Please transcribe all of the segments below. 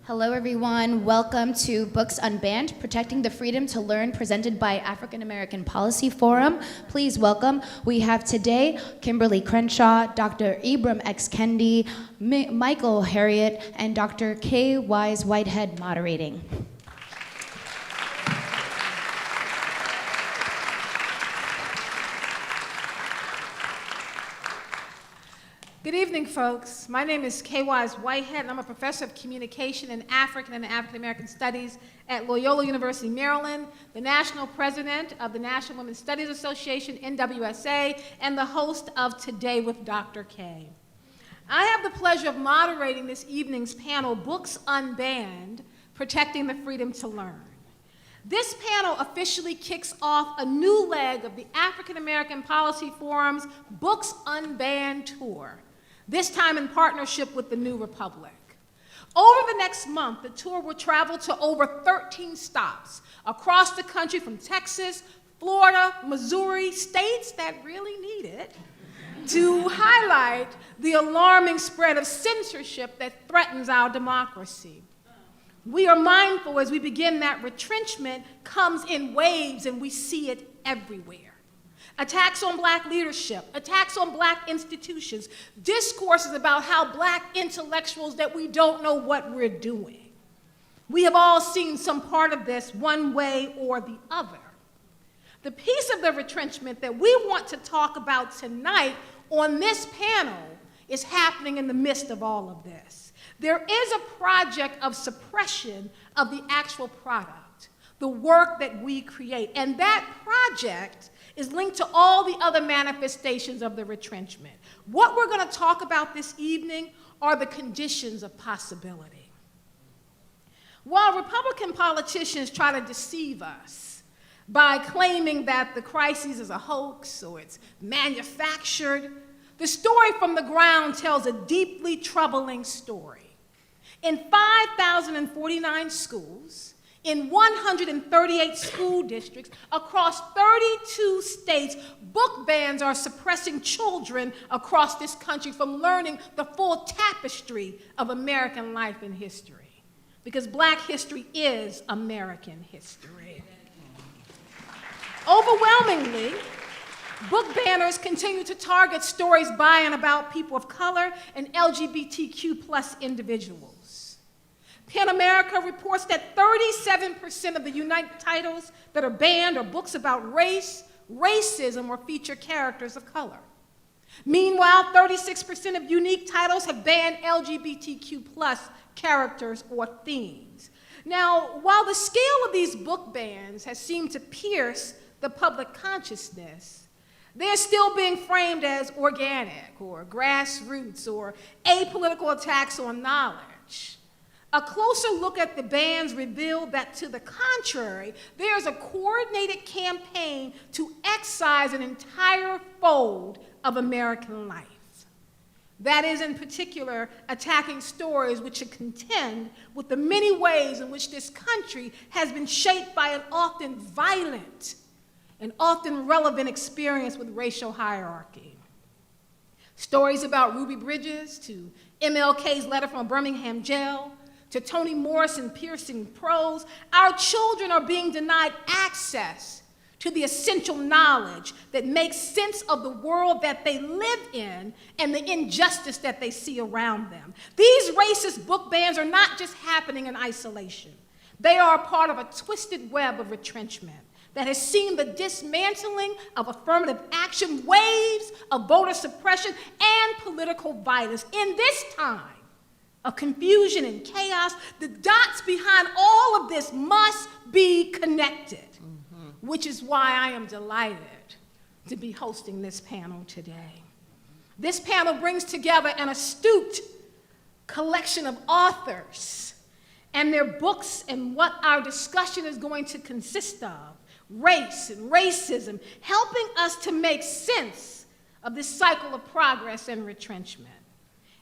Hello, everyone. Welcome to Books Unbanned, Protecting the Freedom to Learn, presented by African American Policy Forum. Please welcome, we have today Kimberlé Crenshaw, Dr. Ibram X. Kendi, Michael Harriot, and Dr. Kaye Wise Whitehead moderating. Good evening, folks. My name is Kaye Wise Whitehead, and I'm a professor of communication in African and African American Studies at Loyola University, Maryland, the national president of the National Women's Studies Association, NWSA, and the host of Today with Dr. K. I have the pleasure of moderating this evening's panel, Books Unbanned, Protecting the Freedom to Learn. This panel officially kicks off a new leg of the African American Policy Forum's Books Unbanned Tour, this time in partnership with the New Republic. Over the next month, the tour will travel to over 13 stops across the country, from Texas, Florida, Missouri, states that really need it, to highlight the alarming spread of censorship that threatens our democracy. We are mindful as we begin that retrenchment comes in waves, and we see it everywhere. Attacks on Black leadership, attacks on Black institutions, discourses about how Black intellectuals that we don't know what we're doing. We have all seen some part of this one way or the other. The piece of the retrenchment that we want to talk about tonight on this panel is happening in the midst of all of this. There is a project of suppression of the actual product, the work that we create, and that project is linked to all the other manifestations of the retrenchment. What we're going to talk about this evening are the conditions of possibility. While Republican politicians try to deceive us by claiming that the crisis is a hoax or it's manufactured, the story from the ground tells a deeply troubling story. In 5,049 schools, in 138 school districts, across 32 states, book bans are suppressing children across this country from learning the full tapestry of American life and history. Because Black history is American history. Overwhelmingly, book banners continue to target stories by and about people of color and LGBTQ+ individuals. PEN America reports that 37% of the United titles that are banned are books about race, racism, or feature characters of color. Meanwhile, 36% of unique titles have banned LGBTQ+ characters or themes. Now, while the scale of these book bans has seemed to pierce the public consciousness, they're still being framed as organic or grassroots or apolitical attacks on knowledge. A closer look at the bans revealed that, to the contrary, there's a coordinated campaign to excise an entire fold of American life. That is, in particular, attacking stories which contend with the many ways in which this country has been shaped by an often violent and often relevant experience with racial hierarchy. Stories about Ruby Bridges, to MLK's letter from a Birmingham jail, to Toni Morrison piercing prose, our children are being denied access to the essential knowledge that makes sense of the world that they live in and the injustice that they see around them. These racist book bans are not just happening in isolation. They are a part of a twisted web of retrenchment that has seen the dismantling of affirmative action, waves of voter suppression, and political violence. In this time of confusion and chaos, the dots behind all of this must be connected, which is why I am delighted to be hosting this panel today. This panel brings together an astute collection of authors and their books, and what our discussion is going to consist of: race and racism, helping us to make sense of this cycle of progress and retrenchment.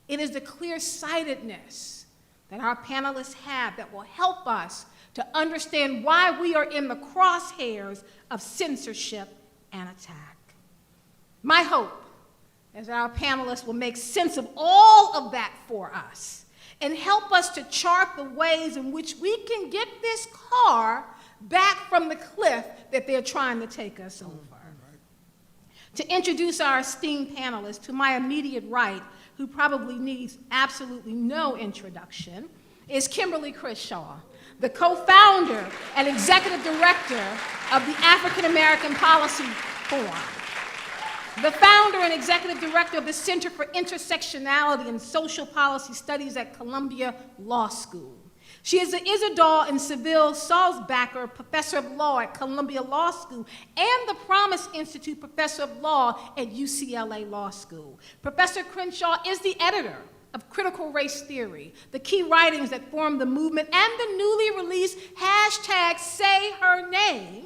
It is the clear-sightedness that our panelists have that will help us to understand why we are in the crosshairs of censorship and attack. My hope is that our panelists will make sense of all of that for us and help us to chart the ways in which we can get this car back from the cliff that they're trying to take us over. To introduce our esteemed panelists, to my immediate right, who probably needs absolutely no introduction, is Kimberlé Crenshaw, the co-founder and executive director of the African American Policy Forum, the founder and executive director of the Center for Intersectionality and Social Policy Studies at Columbia Law School. She is the Isidore and Seville Salzbacher Professor of Law at Columbia Law School and the Promise Institute Professor of Law at UCLA Law School. Professor Crenshaw is the editor of Critical Race Theory, the key writings that form the movement, and the newly released hashtag Say Her Name,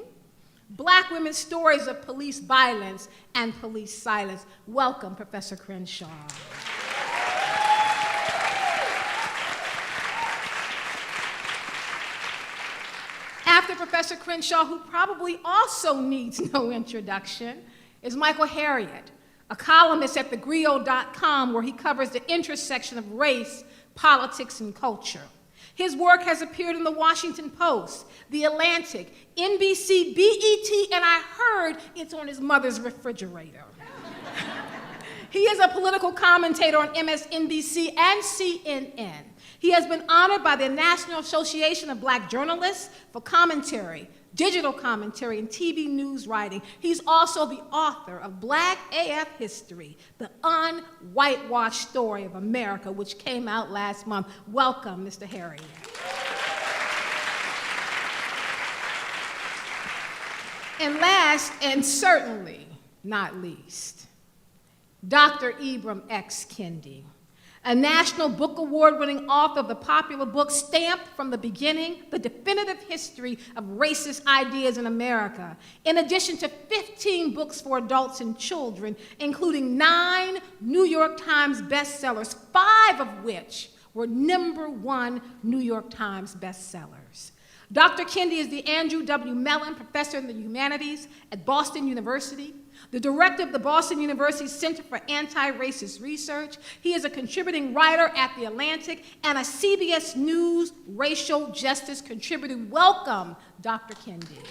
Black Women's Stories of Police Violence and Police Silence. Welcome, Professor Crenshaw. After Professor Crenshaw, who probably also needs no introduction, is Michael Harriot, a columnist at thegrio.com where he covers the intersection of race, politics, and culture. His work has appeared in the Washington Post, The Atlantic, NBC, BET, and I heard it's on his mother's refrigerator. He is a political commentator on MSNBC and CNN. He has been honored by the National Association of Black Journalists for commentary, digital commentary, and TV news writing. He's also the author of Black AF History, the unwhitewashed story of America, which came out last month. Welcome, Mr. Harriot. And last, and certainly not least, Dr. Ibram X. Kendi, a National Book Award-winning author of the popular book Stamped from the Beginning, The Definitive History of Racist Ideas in America, in addition to 15 books for adults and children, including 9 New York Times bestsellers, 5 of which were #1 New York Times bestsellers. Dr. Kendi is the Andrew W. Mellon Professor in the Humanities at Boston University, the director of the Boston University Center for Anti-Racist Research. He is a contributing writer at The Atlantic and a CBS News racial justice contributor. Welcome, Dr. Kendi.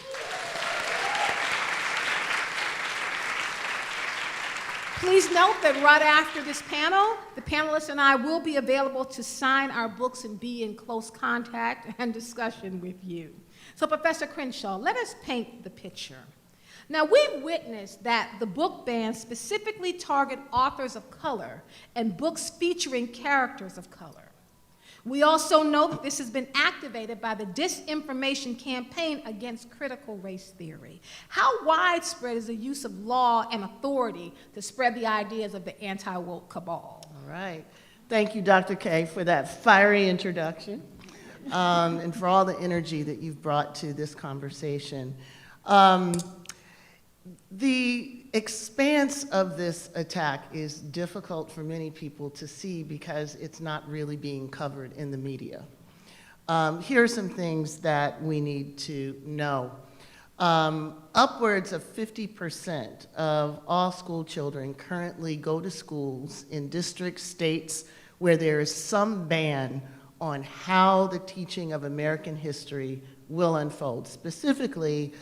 Please note that right after this panel, the panelists and I will be available to sign our books and be in close contact and discussion with you. So, Professor Crenshaw, let us paint the picture. Now, we've witnessed that the book bans specifically target authors of color and books featuring characters of color. We also know that this has been activated by the disinformation campaign against critical race theory. How widespread is the use of law and authority to spread the ideas of the anti-woke cabal? All right. Thank you, Dr. Kaye, for that fiery introduction and for all the energy that you've brought to this conversation. The expanse of this attack is difficult for many people to see because it's not really being covered in the media. Here are some things that we need to know. Upwards of 50% of all school children currently go to schools in districts, states where there is some ban on how the teaching of American history will unfold, specifically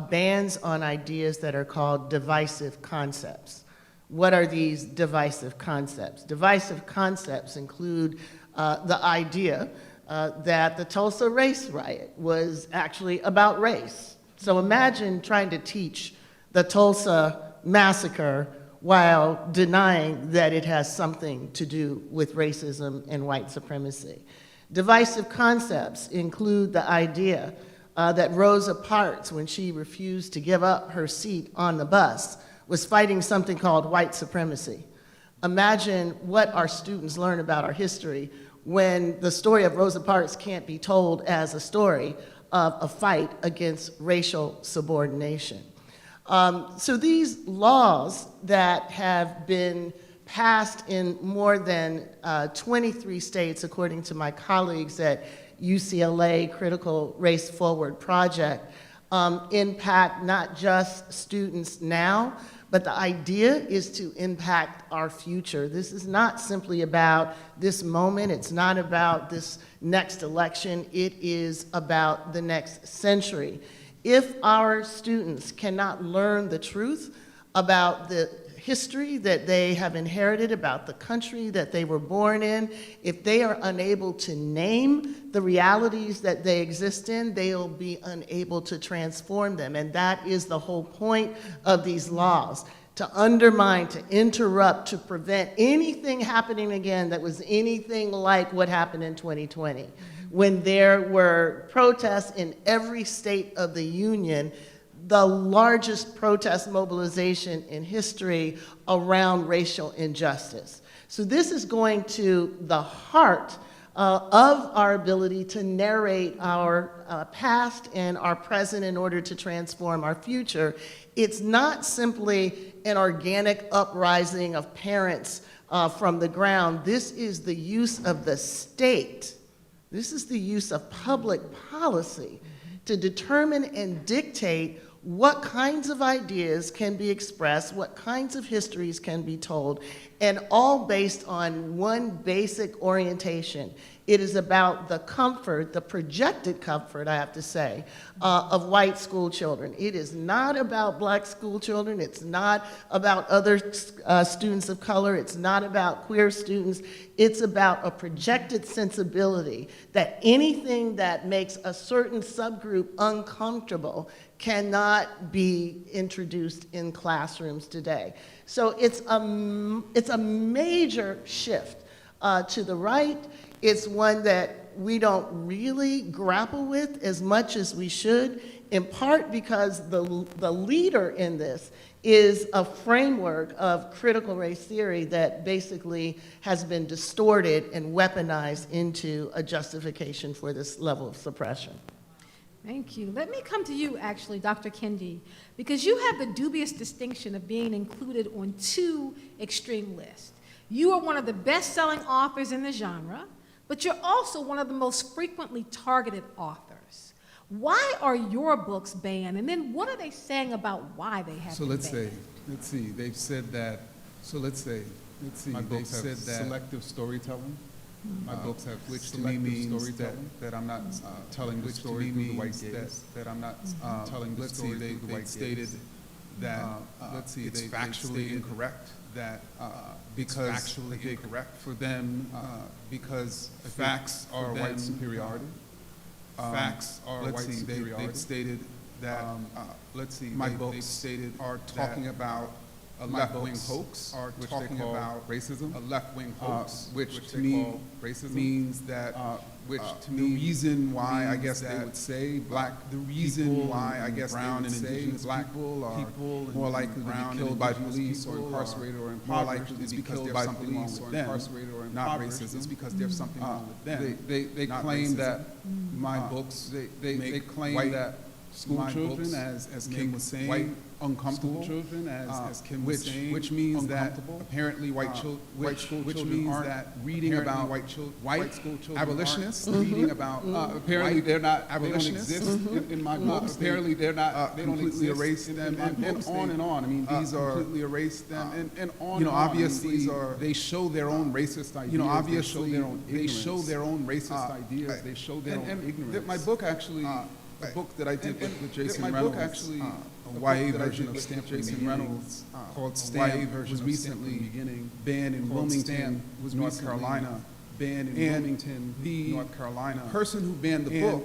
bans on ideas that are called divisive concepts. What are these divisive concepts? Divisive concepts include the idea that the Tulsa race riot was actually about race. So imagine trying to teach the Tulsa massacre while denying that it has something to do with racism and white supremacy. Divisive concepts include the idea that Rosa Parks, when she refused to give up her seat on the bus, was fighting something called white supremacy. Imagine what our students learn about our history when the story of Rosa Parks can't be told as a story of a fight against racial subordination. So these laws that have been passed in more than 23 states, according to my colleagues at UCLA Critical Race Forward Project, impact not just students now, but the idea is to impact our future. This is not simply about this moment. It's not about this next election. It is about the next century. If our students cannot learn the truth about the history that they have inherited, about the country that they were born in, if they are unable to name the realities that they exist in, they'll be unable to transform them. And that is the whole point of these laws, to undermine, to interrupt, to prevent anything happening again that was anything like what happened in 2020, when there were protests in every state of the union, the largest protest mobilization in history around racial injustice. So this is going to the heart of our ability to narrate our past and our present in order to transform our future. It's not simply an organic uprising of parents from the ground. This is the use of the state. This is the use of public policy to determine and dictate what kinds of ideas can be expressed, what kinds of histories can be told, and all based on one basic orientation. It is about the comfort, the projected comfort, I have to say, of white school children. It is not about black school children. It's not about other students of color. It's not about queer students. It's about a projected sensibility that anything that makes a certain subgroup uncomfortable cannot be introduced in classrooms today. So it's a major shift to the right. It's one that we don't really grapple with as much as we should, in part because the leader in this is a framework of critical race theory that basically has been distorted and weaponized into a justification for this level of suppression. Thank you. Let me come to you, actually, Dr. Kendi, because you have the dubious distinction of being included on two extreme lists. You are one of the best-selling authors in the genre, but you're also one of the most frequently targeted authors. Why are your books banned, and then what are they saying about why they have been banned? Let's see, they've said that, my books have selective storytelling. My books have which to me means that I'm not telling the story through the white gaze. That I'm not telling the story through the white gaze. Stated that it's factually incorrect. That because factually incorrect for them, because facts are white superiority. Facts are white superiority. They've stated that my books are talking about a left-wing hoax, which they call racism. A left-wing hoax, which to me means that, the reason why I guess they would say the reason why I guess brown and indigenous black people are more likely to be killed by police or incarcerated or impoverished is because there's something wrong with them, not racism. It's because there's something wrong with them. They claim that my books, they claim that school children, as Kim was saying, white uncomfortable children, as Kim was saying, which means that apparently white school children aren't reading about white school children abolitionists, reading about apparently they're not abolitionists in my books. Apparently they're not. They don't completely erase them and on and on. I mean, these are completely erase them and on. You know, obviously they show their own racist ideas. You know, obviously they show their own racist ideas. They show their own ignorance. My book actually. The book that I did with Jason Reynolds, a YA version of Jason Reynolds, called Stamp, was recently banned in Wilmington, North Carolina. Banned in Wilmington, North Carolina. The person who banned the book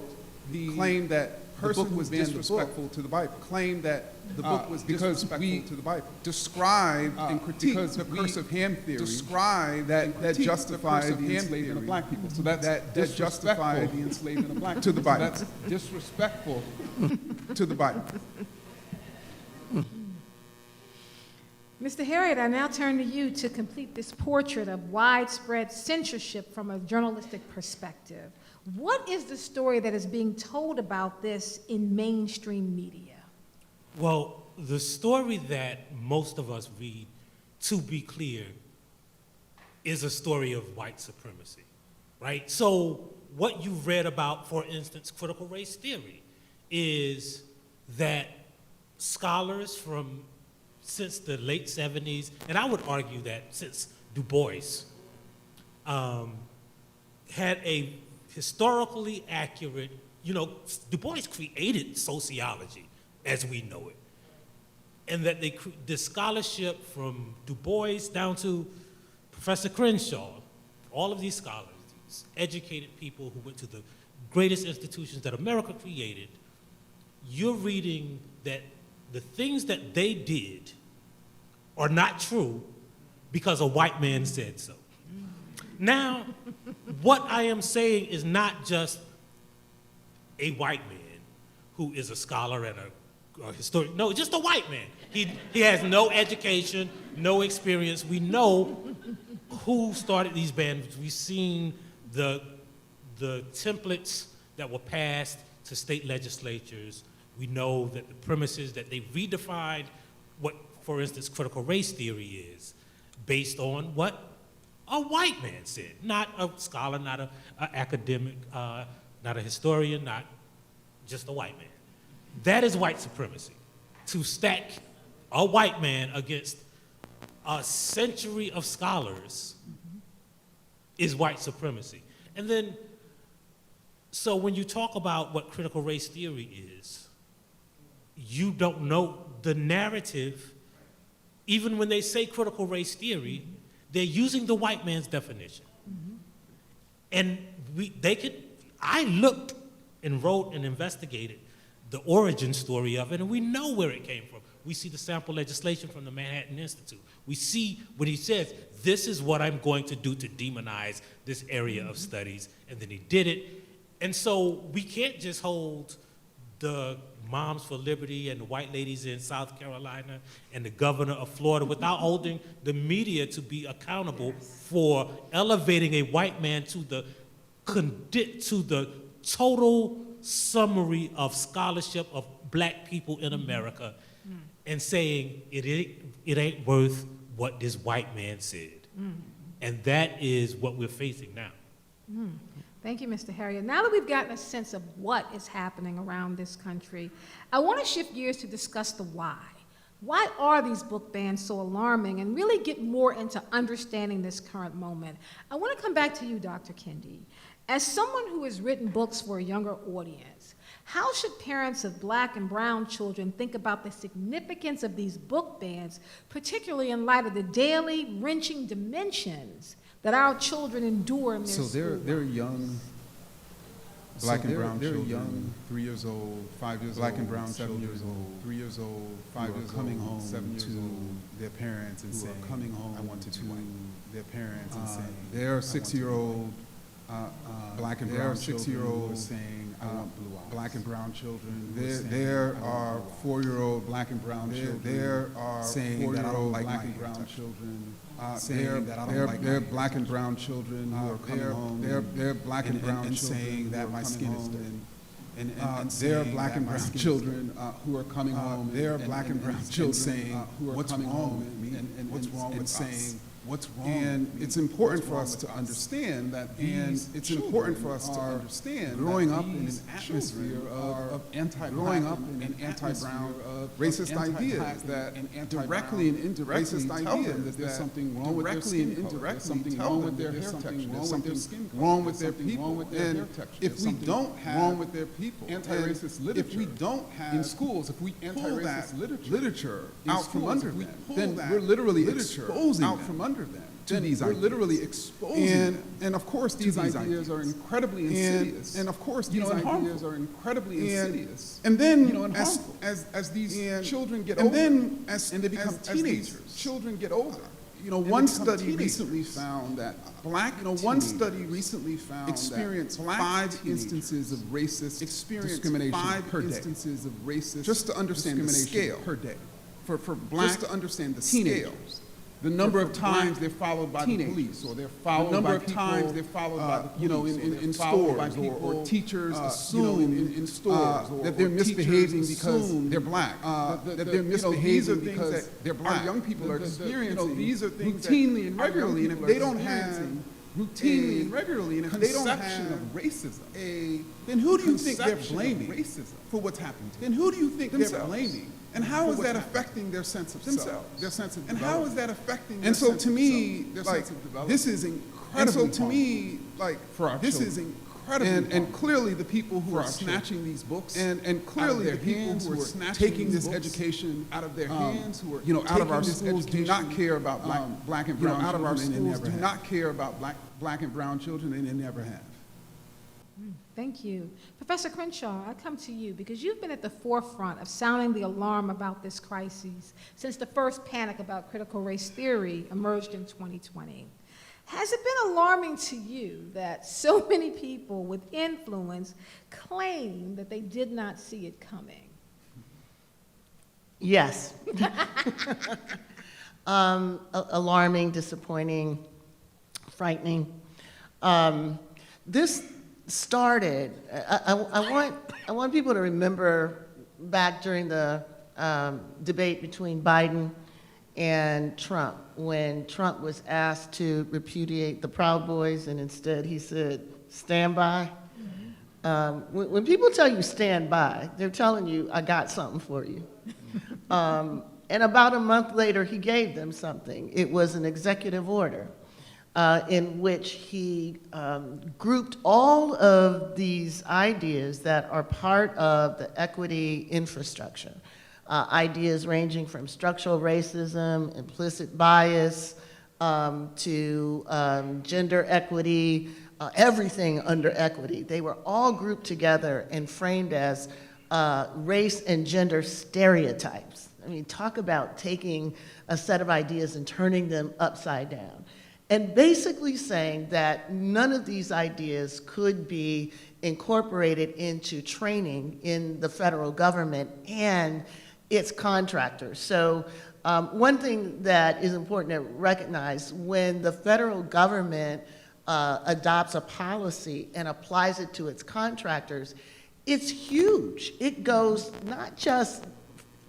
claimed that the book was disrespectful to the Bible. Claimed that the book was disrespectful to the Bible. Described and critiqued the curse of Ham theory. Described that justified the enslavement of black people. So that justified the enslavement of black people. To the Bible. So that's disrespectful to the Bible. Mr. Harriot, I now turn to you to complete this portrait of widespread censorship from a journalistic perspective. What is the story that is being told about this in mainstream media? Well, the story that most of us read, to be clear, is a story of white supremacy, right? So what you read about, for instance, critical race theory, is that scholars from since the late 70s, and I would argue that since Du Bois, had a historically accurate, Du Bois created sociology as we know it. And that the scholarship from Du Bois down to Professor Crenshaw, all of these scholars, these educated people who went to the greatest institutions that America created, you're reading that the things that they did are not true because a white man said so. Now, what I am saying is not just a white man who is a scholar and a historian. No, just a white man. He has no education, no experience. We know who started these bands. We've seen the templates that were passed to state legislatures. We know that the premises that they redefined what, for instance, critical race theory is, based on what a white man said, not a scholar, not an academic, not a historian, not just a white man. That is white supremacy. To stack a white man against a century of scholars is white supremacy. And then, so when you talk about what critical race theory is, you don't know the narrative. Even when they say critical race theory, they're using the white man's definition. And I looked and wrote and investigated the origin story of it, and we know where it came from. We see the sample legislation from the Manhattan Institute. We see when he says, this is what I'm going to do to demonize this area of studies, and then he did it. And so we can't just hold the Moms for Liberty and the white ladies in South Carolina and the governor of Florida without holding the media to be accountable for elevating a white man to the total summary of scholarship of black people in America and saying it ain't worth what this white man said. And that is what we're facing now. Thank you, Mr. Harriot. Now that we've gotten a sense of what is happening around this country, I want to shift gears to discuss the why. Why are these book bans so alarming, and really get more into understanding this current moment? I want to come back to you, Dr. Kendi. As someone who has written books for a younger audience, how should parents of black and brown children think about the significance of these book bans, particularly in light of the daily wrenching dimensions that our children endure in their So they're young, black and brown children, young, 3 years old, 5 years black old, and brown 7 children, years old, 3 years old, 5 years coming old, home 7 years to old, their parents and who are saying, coming home I want to to be white. their parents and saying, There are I want to be 6-year-old black and There brown are children 6-year-olds, who are saying, I want blue eyes. black and brown children. who are saying, There I want are blue eyes. 4-year-old black and brown children. There are saying that I don't 4-year-old like black my and brown hair children saying that I don't they're, like they're my black and hair brown children who are coming home. They're black and brown and children saying that who are my coming skin is home dirty. and And they're saying black that and my brown skin is children who are coming home. They're black and brown children saying who are what's coming wrong home with me and what's wrong and with saying us. What's wrong and with me? it's important What's for wrong us with to understand that And these it's children important for us to are understand growing that up in an these atmosphere children of anti-black growing up and in an anti-brown atmosphere of racist anti-black ideas that and anti-brown directly and indirectly racist tell ideas them that there's that something wrong with their directly and skin color, indirectly there's something tell wrong them with their that hair there's texture, something there's wrong with their something skin color, wrong with there's their something people. wrong with their And hair texture, if there's we something don't have wrong with their people, anti-racist and literature, if we don't have in schools, if we pull anti-racist that literature in out from schools, under if we them, pull then that we're literally literature exposing out them from under them to then these we're ideas. literally exposing And of course, these ideas are incredibly insidious. And of course, these and ideas harmful. are incredibly And- insidious. And then, and as harmful. these children get and older, then and they become as these teenagers, children get older. You know, and one they become study teenagers. recently found that black. You know, teenagers one study recently found experience that black 5 teenagers instances of racist experience discrimination 5 per day. instances of racist Just to understand the discrimination scale per day. for black Just to understand the teenagers. scale. The number For of times black they're followed by teenagers. the police, or they're followed The number by of people, times they're followed by the police, you know, or in they're followed by stores, people, or teachers you know, assume in stores, or that they're teachers misbehaving because assume, they're black, that they're you know, these are misbehaving things because that they're black. our young people are You know, experiencing these are things routinely that and our young regularly, and if people they are don't have experiencing routinely and regularly, and if they don't have of racism, then who do you think they're conception of blaming racism for what's happened to them? Then who do you think they're blaming? And how for is what's that happening? affecting their sense of themselves, self? their sense of And how is that affecting their And so sense to of me, self? their Like, sense of development. this is incredibly And so to me, like, for our this children. is incredibly And harmful clearly the people who for are our snatching children. these books And clearly their the people hands, who are snatching taking these this books education out of their hands, who are out of our taking this schools do not education, care about black and brown out of our children, and they schools never do have. not care about black and brown children, and they never have. Thank you. Professor Crenshaw, I come to you because you've been at the forefront of sounding the alarm about this crisis since the first panic about critical race theory emerged in 2020. Has it been alarming to you that so many people with influence claim that they did not see it coming? Yes. Alarming, disappointing, frightening. This started, I want people to remember back during the debate between Biden and Trump, when Trump was asked to repudiate the Proud Boys, and instead he said, stand by. When people tell you stand by, they're telling you, I got something for you. And about a month later, he gave them something. It was an executive order in which he grouped all of these ideas that are part of the equity infrastructure. Ideas ranging from structural racism, implicit bias, to gender equity, everything under equity. They were all grouped together and framed as race and gender stereotypes. I mean, talk about taking a set of ideas and turning them upside down. And basically saying that none of these ideas could be incorporated into training in the federal government and its contractors. So one thing that is important to recognize, when the federal government adopts a policy and applies it to its contractors, it's huge. It goes not just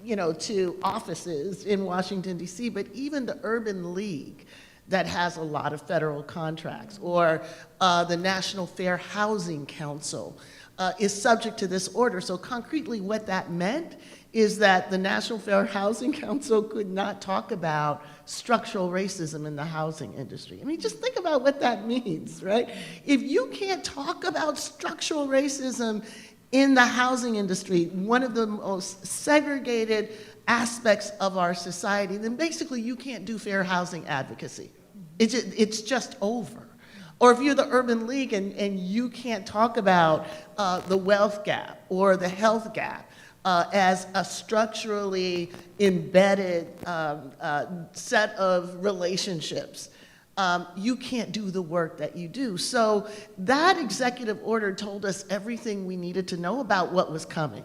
to offices in Washington, D.C., but even the Urban League that has a lot of federal contracts, or the National Fair Housing Council is subject to this order. So concretely what that meant is that the National Fair Housing Council could not talk about structural racism in the housing industry. I mean, just think about what that means, right? If you can't talk about structural racism in the housing industry, one of the most segregated aspects of our society, then basically you can't do fair housing advocacy. It's just over. Or if you're the Urban League and you can't talk about the wealth gap or the health gap as a structurally embedded set of relationships, you can't do the work that you do. So that executive order told us everything we needed to know about what was coming.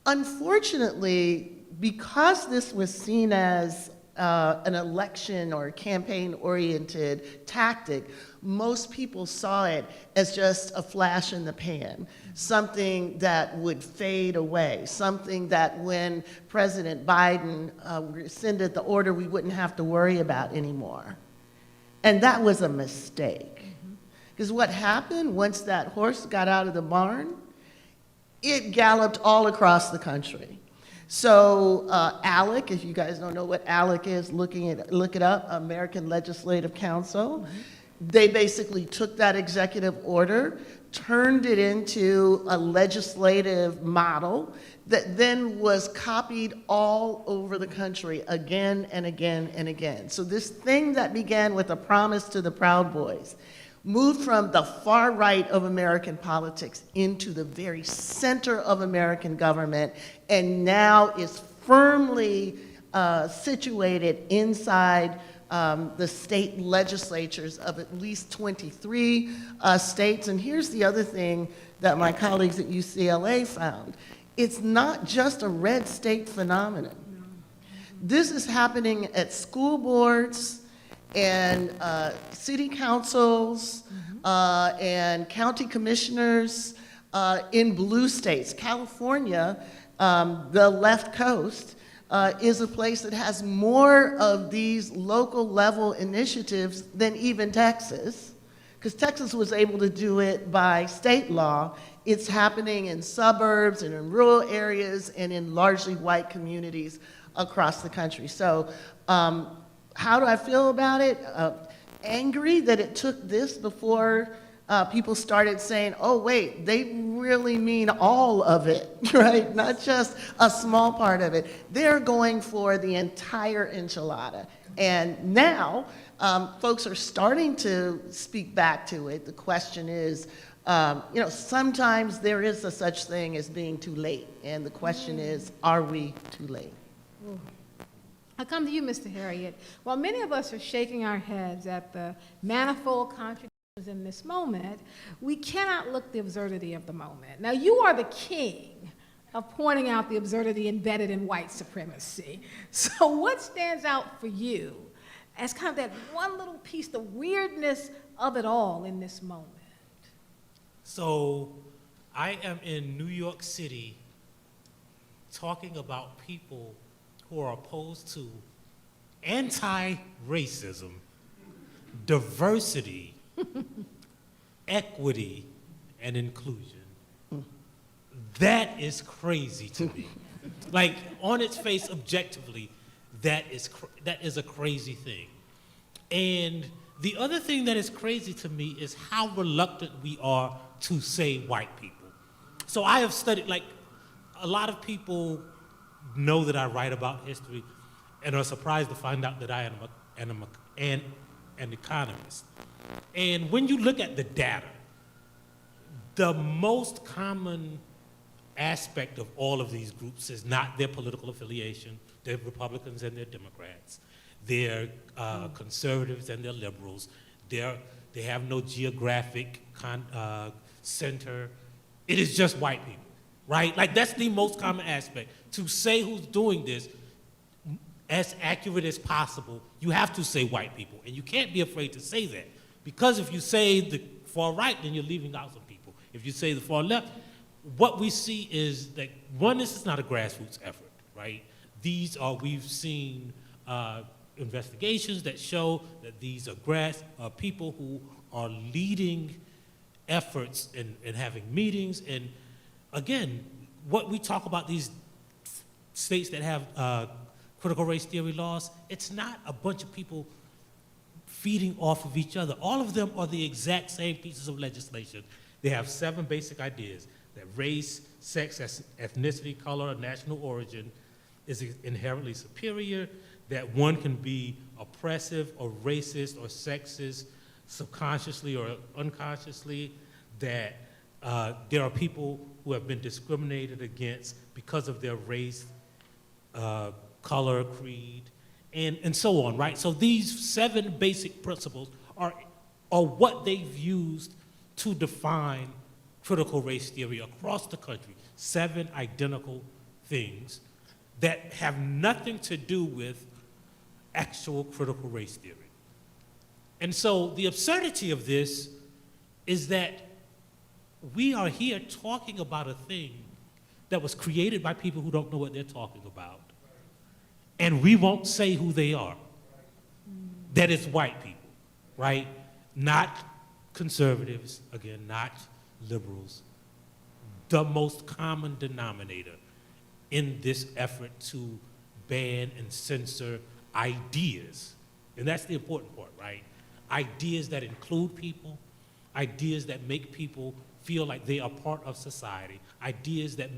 Unfortunately, because this was seen as an election or campaign-oriented tactic, most people saw it as just a flash in the pan, something that would fade away, something that when President Biden rescinded the order, we wouldn't have to worry about anymore. And that was a mistake. Because what happened once that horse got out of the barn, it galloped all across the country. So ALEC, if you guys don't know what ALEC is, look it up, American Legislative Council. They basically took that executive order, turned it into a legislative model that then was copied all over the country again and again and again. So this thing that began with a promise to the Proud Boys moved from the far right of American politics into the very center of American government, and now is firmly situated inside the state legislatures of at least 23 states. And here's the other thing that my colleagues at UCLA found. It's not just a red state phenomenon. This is happening at school boards and city councils and county commissioners in blue states. California, the left coast, is a place that has more of these local level initiatives than even Texas, because Texas was able to do it by state law. It's happening in suburbs and in rural areas and in largely white communities across the country. So how do I feel about it? Angry that it took this before people started saying, oh, wait, they really mean all of it, right? Not just a small part of it. They're going for the entire enchilada. And now folks are starting to speak back to it. The question is, you know, sometimes there is a such thing as being too late. And the question is, are we too late? I come to you, Mr. Harriot. While many of us are shaking our heads at the manifold contradictions in this moment, we cannot look the absurdity of the moment. Now, you are the king of pointing out the absurdity embedded in white supremacy. So what stands out for you as kind of that one little piece, the weirdness of it all in this moment? So I am in New York City talking about people who are opposed to anti-racism, diversity, equity, and inclusion. That is crazy to me. Like, on its face, objectively, that is a crazy thing. And the other thing that is crazy to me is how reluctant we are to say white people. So I have studied, like, a lot of people know that I write about history and are surprised to find out that I am an economist. And when you look at the data, the most common aspect of all of these groups is not their political affiliation. They're Republicans and they're Democrats. They're conservatives and they're liberals. They have no geographic center. It is just white people, right? Like, that's the most common aspect. To say who's doing this as accurate as possible, you have to say white people. And you can't be afraid to say that. Because if you say the far right, then you're leaving out some people. If you say the far left, what we see is that, one, this is not a grassroots effort, right? We've seen investigations that show that these are people who are leading efforts and having meetings. And again, what we talk about, these states that have critical race theory laws, it's not a bunch of people feeding off of each other. All of them are the exact same pieces of legislation. They have 7 basic ideas: that race, sex, ethnicity, color, national origin is inherently superior, that one can be oppressive or racist or sexist subconsciously or unconsciously, that there are people who have been discriminated against because of their race, color, creed, and so on, right? So these 7 basic principles are what they've used to define critical race theory across the country. 7 identical things that have nothing to do with actual critical race theory. And so the absurdity of this is that we are here talking about a thing that was created by people who don't know what they're talking about. And we won't say who they are. That is white people, right? Not conservatives, again, not liberals. The most common denominator in this effort to ban and censor ideas. And that's the important part, right? Ideas that include people, ideas that make people feel like they are part of society, ideas that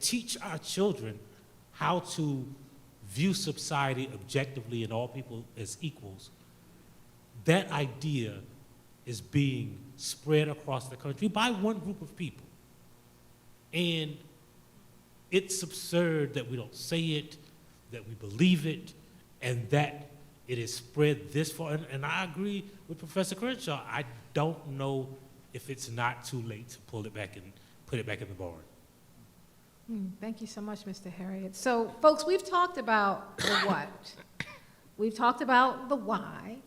teach our children how to view society objectively and all people as equals. That idea is being spread across the country by one group of people. And it's absurd that we don't say it, that we believe it, and that it is spread this far. And I agree with Professor Crenshaw. I don't know if it's not too late to pull it back and put it back in the barn. Thank you so much, Mr. Harriot. So, folks, we've talked about the what. We've talked about the why.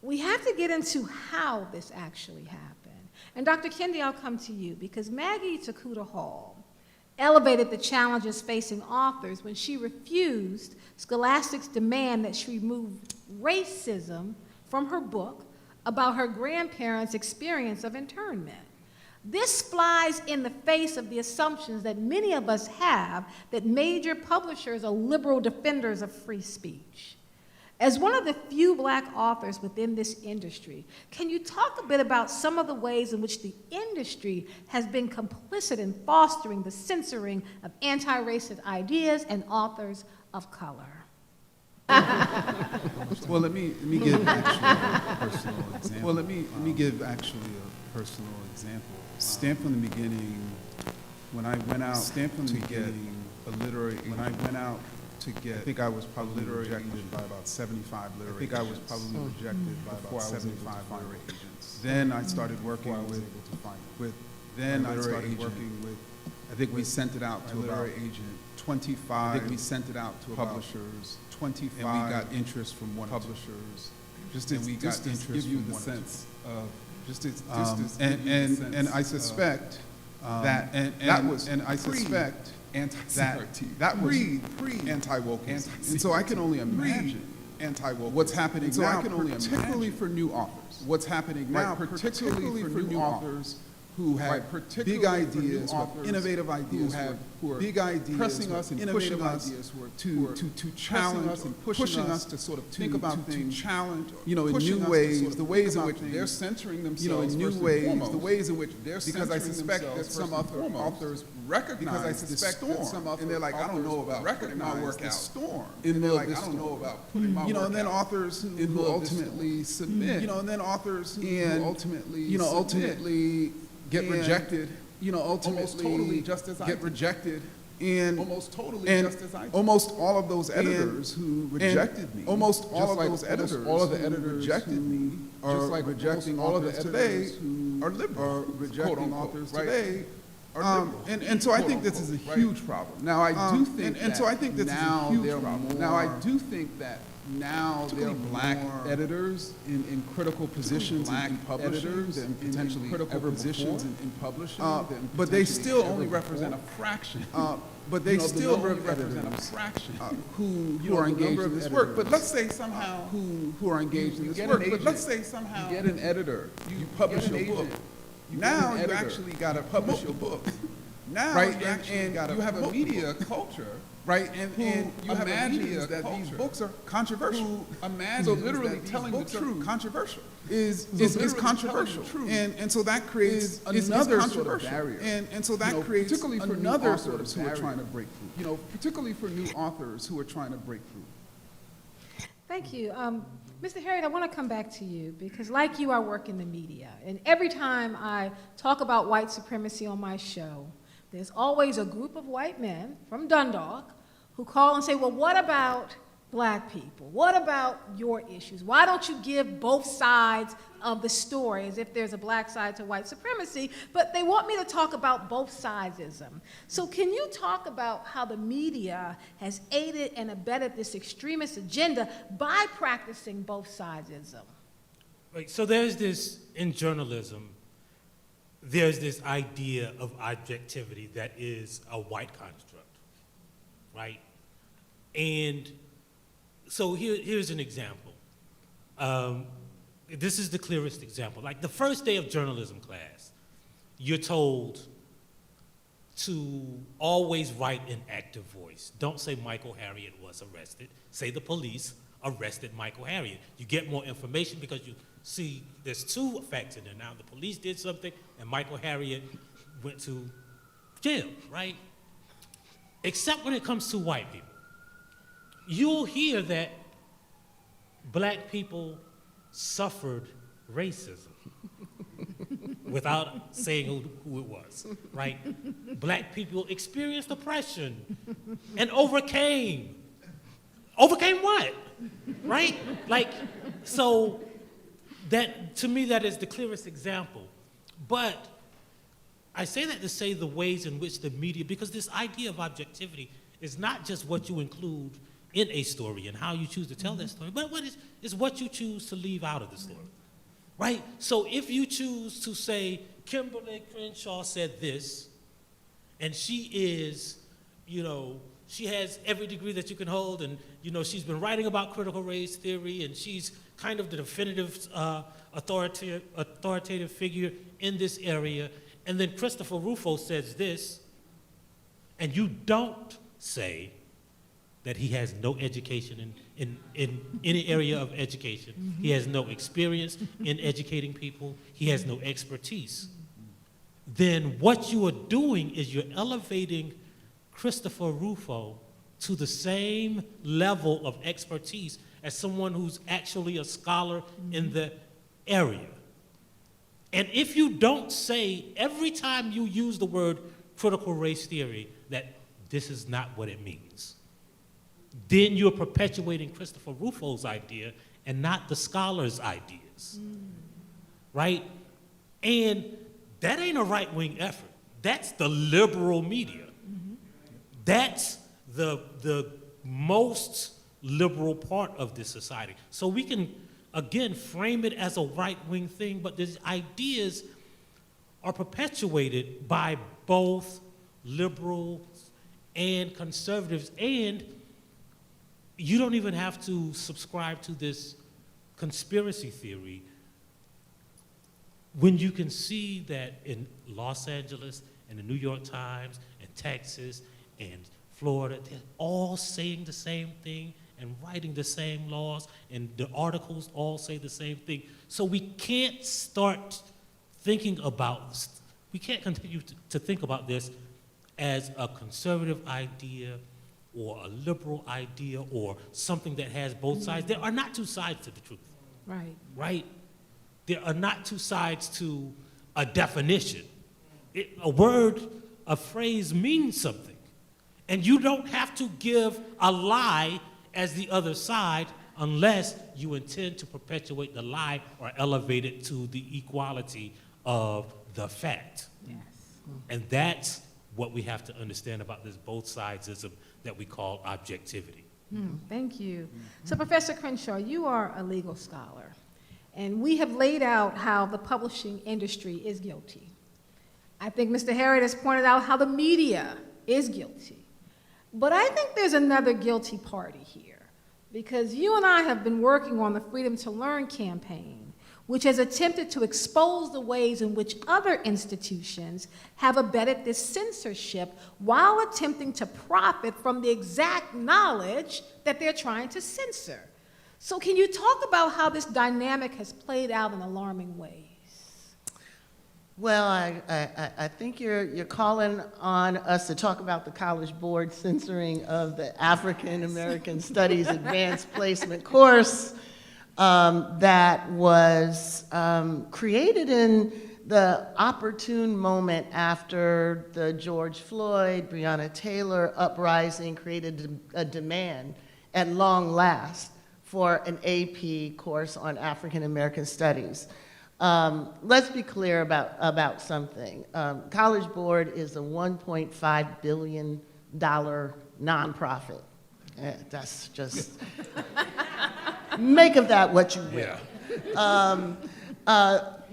We have to get into how this actually happened. And Dr. Kendi, I'll come to you, because Maggie Takuta Hall elevated the challenges facing authors when she refused Scholastic's demand that she remove racism from her book about her grandparents' experience of internment. This flies in the face of the assumptions that many of us have that major publishers are liberal defenders of free speech. As one of the few Black authors within this industry, can you talk a bit about some of the ways in which the industry has been complicit in fostering the censoring of anti-racist ideas and authors of color? Well, let me give actually a personal example. Well, let me give actually a personal example. Stamped from the beginning, when I went out to get a literary, when I went out to get, I think I was probably rejected by about 75 literary agents. I think I was probably rejected by about 75 literary agents. Then I started working I think we sent it out to about 25. I think we sent it out to publishers. 25. And we got interest from one publishers. Just to give you the sense of. And I suspect that that was anti-wokeism. And so I can only imagine anti-wokeism. What's happening now, particularly for new authors. What's happening now, particularly for new authors who have big ideas, innovative ideas, who are big ideas, pressing us and pushing us to challenge us and pushing us to sort of think about things, challenge, in new ways, the ways in which they're censoring themselves, in new ways, the ways in which they're censoring themselves. Because I suspect that some authors recognize this storm, and they're like, I don't know about putting my work out. Storm, and they're like, I don't know about putting my work out. And then authors who ultimately submit, and then authors who ultimately get rejected, almost totally just as I get rejected, and almost totally just as I did. Almost all of those editors who rejected me, almost all of those editors, all of the editors rejected me, are like rejecting all of the editors today are liberal, rejecting authors today. And so I think this is a huge problem. Now I do think, and so I think this is a huge problem. Now I do think that. Now there are Black editors in critical positions in publishing and potentially critical positions in publishing, but they still only represent a fraction. But they still only represent a fraction who are engaged in this work. But let's say somehow who are engaged in this work. But let's say somehow you get an editor, you publish your book. Now you actually got to publish your book. Now right, and you have a media culture. Right, and you have imagines that these books are controversial. So literally telling the truth controversial is controversial, and so that creates another sort of barrier. And so that creates particularly for another sort of who are trying to break through. Particularly for new authors who are trying to break through. Thank you. Mr. Harriot, I want to come back to you because like you, I work in the media. And every time I talk about white supremacy on my show, there's always a group of white men from Dundalk who call and say, well, what about Black people? What about your issues? Why don't you give both sides of the story as if there's a Black side to white supremacy? But they want me to talk about both sidesism. So can you talk about how the media has aided and abetted this extremist agenda by practicing both sidesism? Right, so there's this, in journalism, there's this idea of objectivity that is a white construct, right? And so here's an example. This is the clearest example. Like the first day of journalism class, you're told to always write in active voice. Don't say Michael Harriot was arrested. Say the police arrested Michael Harriot. You get more information because you see there's two facts in there. Now the police did something and Michael Harriot went to jail, right? Except when it comes to white people. You'll hear that Black people suffered racism without saying who it was, right? Black people experienced oppression and overcame what, right? Like, so that, to me, that is the clearest example. But I say that to say the ways in which the media, because this idea of objectivity is not just what you include in a story and how you choose to tell that story, but is what you choose to leave out of the story, right? So if you choose to say, Kimberlé Crenshaw said this, And she is, she has every degree that you can hold, and, she's been writing about critical race theory, and she's kind of the definitive authoritative figure in this area. And then Christopher Rufo says this, and you don't say that he has no education in any area of education. Mm-hmm. He has no experience in educating people. He has no expertise. Then what you are doing is you're elevating Christopher Rufo to the same level of expertise as someone who's actually a scholar in the area. And if you don't say every time you use the word critical race theory that this is not what it means, then you're perpetuating Christopher Rufo's idea and not the scholar's ideas, right? And that ain't a right-wing effort. That's the liberal media. That's the most liberal part of this society. So we can, again, frame it as a right-wing thing, but these ideas are perpetuated by both liberals and conservatives, and you don't even have to subscribe to this conspiracy theory when you can see that in Los Angeles and the New York Times and Texas and Florida, they're all saying the same thing and writing the same laws, and the articles all say the same thing. So we can't start thinking about, we can't continue to think about this as a conservative idea or a liberal idea or something that has both sides. There are not two sides to the truth. Right. Right? There are not two sides to a definition. A word, a phrase means something. And you don't have to give a lie as the other side unless you intend to perpetuate the lie or elevate it to the equality of the fact. Yes. And that's what we have to understand about this both sidesism that we call objectivity. Thank you. So, Professor Crenshaw, you are a legal scholar, and we have laid out how the publishing industry is guilty. I think Mr. Harriot has pointed out how the media is guilty. But I think there's another guilty party here, because you and I have been working on the Freedom to Learn campaign, which has attempted to expose the ways in which other institutions have abetted this censorship while attempting to profit from the exact knowledge that they're trying to censor. So can you talk about how this dynamic has played out in alarming ways? Well, I think you're calling on us to talk about the College Board censoring of the African American Studies Advanced Placement course that was created in the opportune moment after the George Floyd, Breonna Taylor uprising created a demand at long last for an AP course on African American Studies. Let's be clear about something. College Board is a $1.5 billion nonprofit. That's just, make of that what you will. Yeah.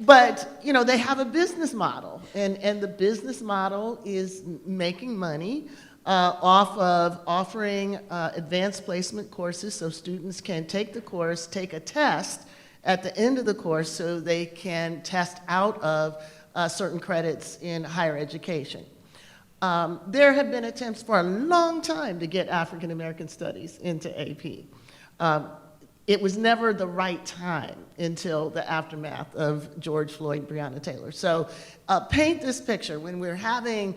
But, they have a business model, and the business model is making money off of offering advanced placement courses so students can take the course, take a test at the end of the course so they can test out of certain credits in higher education. There have been attempts for a long time to get African American Studies into AP. It was never the right time until the aftermath of George Floyd, Breonna Taylor. So paint this picture when we're having,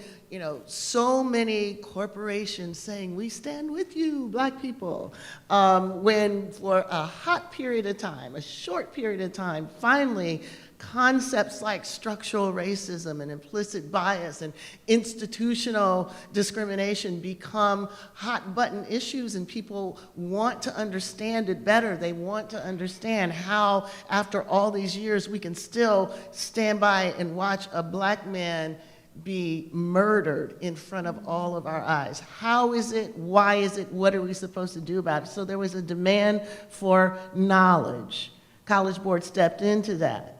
so many corporations saying, we stand with you, Black people, when for a hot period of time, a short period of time, finally, concepts like structural racism and implicit bias and institutional discrimination become hot button issues, and people want to understand it better. They want to understand how, after all these years, we can still stand by and watch a Black man be murdered in front of all of our eyes. How is it? Why is it? What are we supposed to do about it? So there was a demand for knowledge. College Board stepped into that.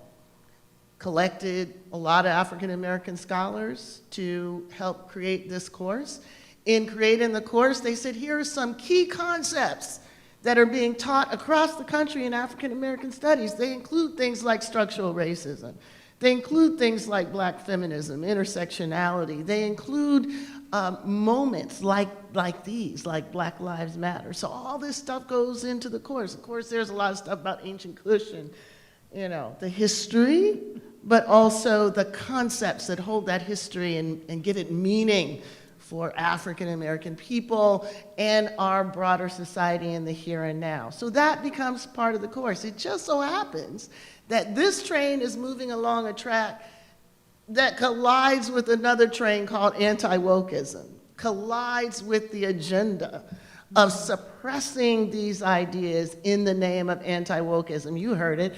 collected a lot of African American scholars to help create this course. In creating the course, they said, here are some key concepts that are being taught across the country in African American studies. They include things like structural racism. They include things like black feminism, intersectionality. They include moments like these, like Black Lives Matter. So all this stuff goes into the course. Of course, there's a lot of stuff about ancient Kush and, you know, the history, but also the concepts that hold that history and give it meaning for African American people and our broader society in the here and now. So that becomes part of the course. It just so happens that this train is moving along a track that collides with another train called anti-wokeism, collides with the agenda of suppressing these ideas in the name of anti-wokeism. You heard it.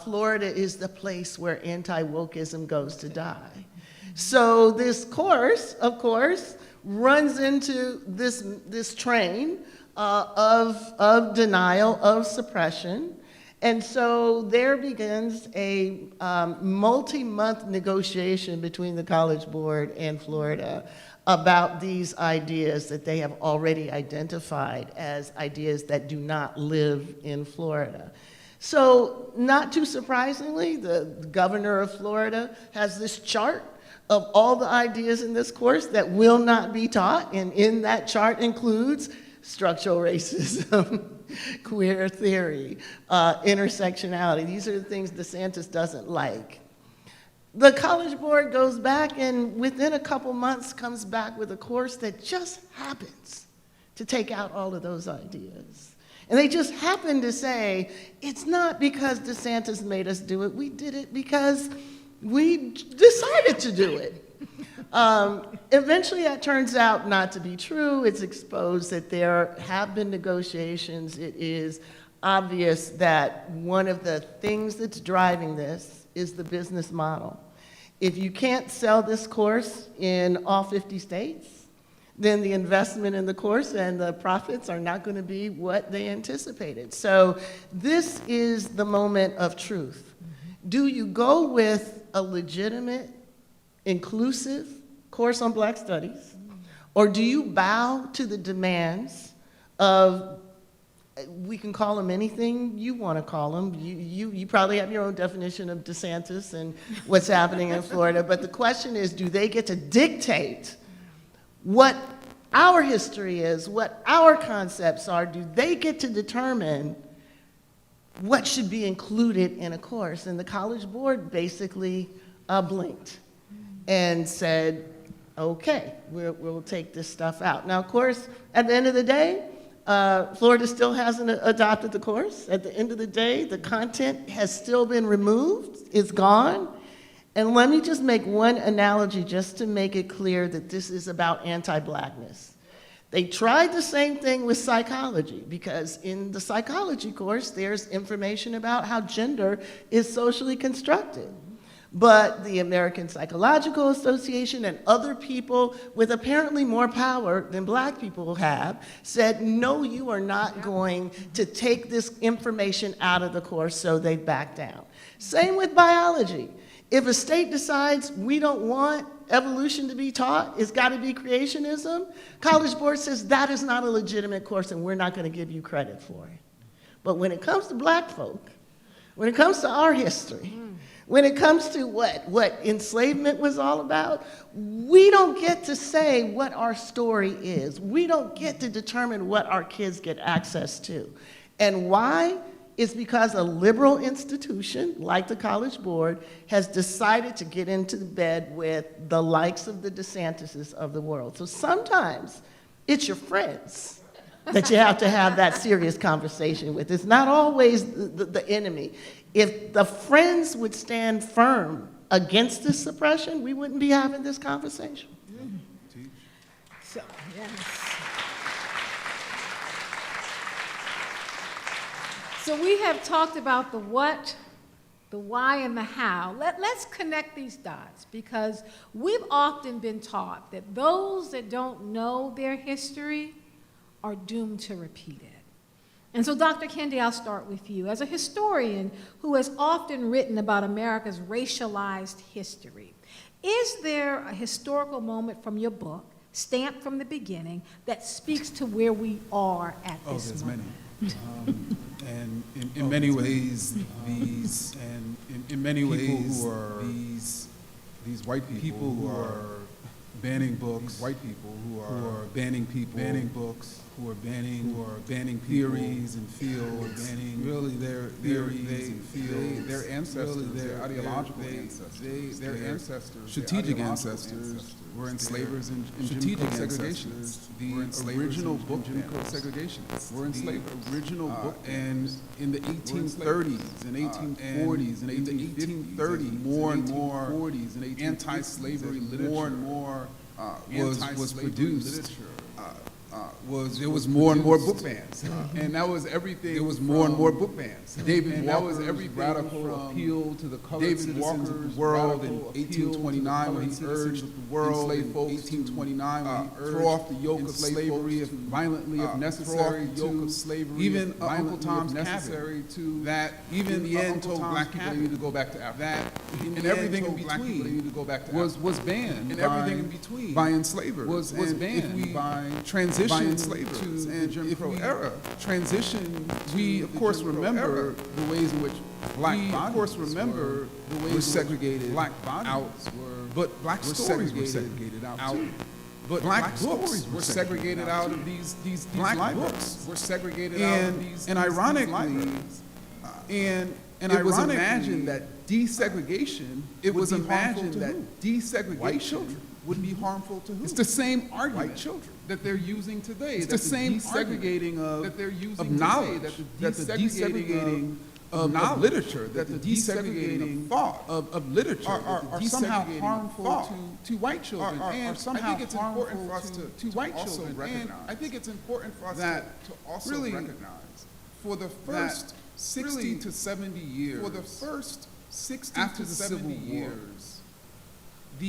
Florida is the place where anti-wokeism goes to die. So this course, of course, runs into this train of denial, of suppression. And so there begins a multi-month negotiation between the College Board and Florida about these ideas that they have already identified as ideas that do not live in Florida. So not too surprisingly, the governor of Florida has this chart of all the ideas in this course that will not be taught, and in that chart includes structural racism, queer theory, intersectionality. These are the things DeSantis doesn't like. The College Board goes back and within a couple months comes back with a course that just happens to take out all of those ideas. And they just happen to say, it's not because DeSantis made us do it, we did it because we decided to do it. Eventually that turns out not to be true. It's exposed that there have been negotiations. It is obvious that one of the things that's driving this is the business model. If you can't sell this course in all 50 states, then the investment in the course and the profits are not going to be what they anticipated. So this is the moment of truth. Do you go with a legitimate, inclusive course on Black studies, or do you bow to the demands of, we can call them anything you want to call them. You probably have your own definition of DeSantis and what's happening in Florida, but the question is, do they get to dictate what our history is, what our concepts are? Do they get to determine what should be included in a course? And the College Board basically blinked and said, okay, we'll take this stuff out. Now, of course, at the end of the day, Florida still hasn't adopted the course. At the end of the day, the content has still been removed. It's gone. And let me just make one analogy just to make it clear that this is about anti-Blackness. They tried the same thing with psychology, because in the psychology course, there's information about how gender is socially constructed. But the American Psychological Association and other people with apparently more power than Black people have said, no, you are not going to take this information out of the course, so they backed down. Same with biology. If a state decides we don't want evolution to be taught, it's got to be creationism, College Board says that is not a legitimate course and we're not going to give you credit for it. But when it comes to Black folk, when it comes to our history, when it comes to what enslavement was all about, we don't get to say what our story is. We don't get to determine what our kids get access to. And why? It's because a liberal institution like the College Board has decided to get into bed with the likes of the DeSantises of the world. So sometimes it's your friends that you have to have that serious conversation with. It's not always the enemy. If the friends would stand firm against this suppression, we wouldn't be having this conversation. So, yes. So we have talked about the what, the why, and the how. Let's connect these dots, because we've often been taught that those that don't know their history are doomed to repeat it. And so, Dr. Kendi, I'll start with you. As a historian who has often written about America's racialized history, is there a historical moment from your book, stamped from the beginning, that speaks to where we are at this There's moment? many. And in many ways, these white people who are banning books, white people who are banning people, banning books, who are banning theories and fields, banning really their theories and fields, their ancestors, their ideological ancestors, their ancestors, strategic ancestors were enslavers and strategic segregationists. The original book segregationists were enslaved. Original book and in the 1830s and 1840s and 1830s, more and more 40s and anti-slavery literature, more and more was produced. There was more and more book bans, and that was everything. There was more and more book bans. David Walker's radical appeal to the colored citizens of the world in 1829, when he urged the world in 1829, when he urged throw off the yoke of slavery violently if necessary, yoke of slavery even Uncle Tom's Cabin, to that even in the end told black people they need to go back to Africa. That and everything in between was banned, and everything in between by enslavers was banned by transition to the Jim Crow era. Transition. We of course remember the ways in which black bodies were segregated out, but black stories were segregated out too. But black books were segregated out of these black books were segregated out of these and ironically it was imagined that desegregation would be harmful to who? It's the same argument. White children. That they're using today. It's the same desegregating of knowledge, that the desegregating of literature, that the desegregating of thought, of literature, are somehow harmful to white children. And I think it's important for us to white children recognize. I think it's important for us to also recognize for the first 60 to 70 years, for the first 60 to 70 years,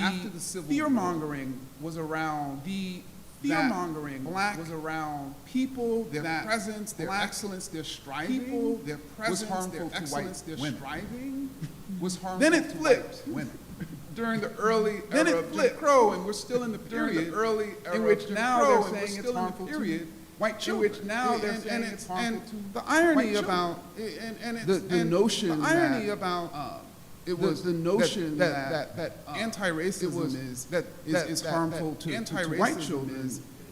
after the Civil fear-mongering was around black was around people, their presence, their excellence, their striving. People, their presence, was harmful their excellence, their striving was harmful. Then it flipped women. During the early era of Jim Crow, and we're still in the period in which now they're saying it's harmful to white children. In which now they're saying it's harmful to the irony about the notion about. It was the notion that anti-racism is harmful to white children,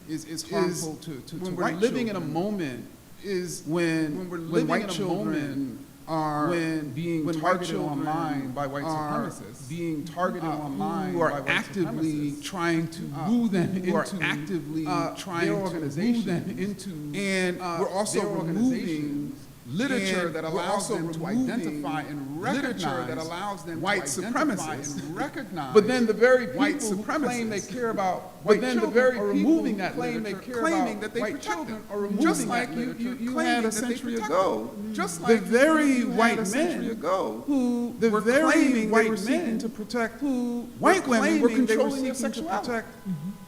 is harmful to when we're living in a moment is when white children are being targeted online by white supremacists, being targeted online who are actively trying to woo them into actively trying to woo them into, and we're also removing literature that allows them to identify and recognize white supremacists. But then the very people who claim they care about white children are removing that literature, claiming that they protect them. Just like you had a century ago, the very white men who were claiming they were seeking to protect white women were controlling their sexuality.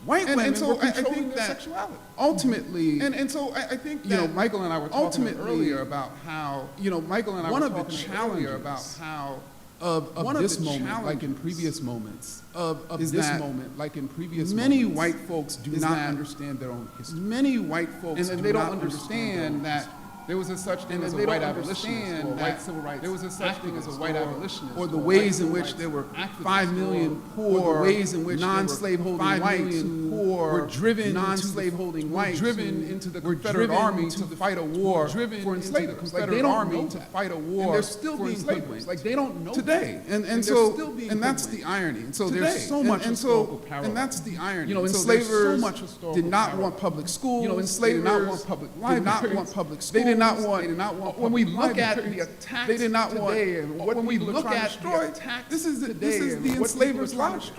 White women were controlling their sexuality. Ultimately, and so I think that, Michael and I were talking earlier about how, Michael and I were talking earlier about how of this moment, like in previous moments, of this moment, like in previous many white folks do not understand their own history. Many white folks and they don't understand that there was a such thing as a white abolitionist or white civil rights. There was a such thing as a white abolitionist, or the ways in which there were 5 million poor, or the ways in which non-slaveholding whites who were driven non-slaveholding whites driven into the Confederate Army to fight a war for enslavers. Like they don't know to fight a war, and they're still being hoodwinked. Like they don't know today, and so and that's the irony. And so there's so much historical parallel. And that's the irony. Enslavers did not want public schools. Enslavers did not want public libraries. Did not want public schools. They did not want. When we look at the attacks, they did not want. When we look at the attacks, this is the enslavers' lives.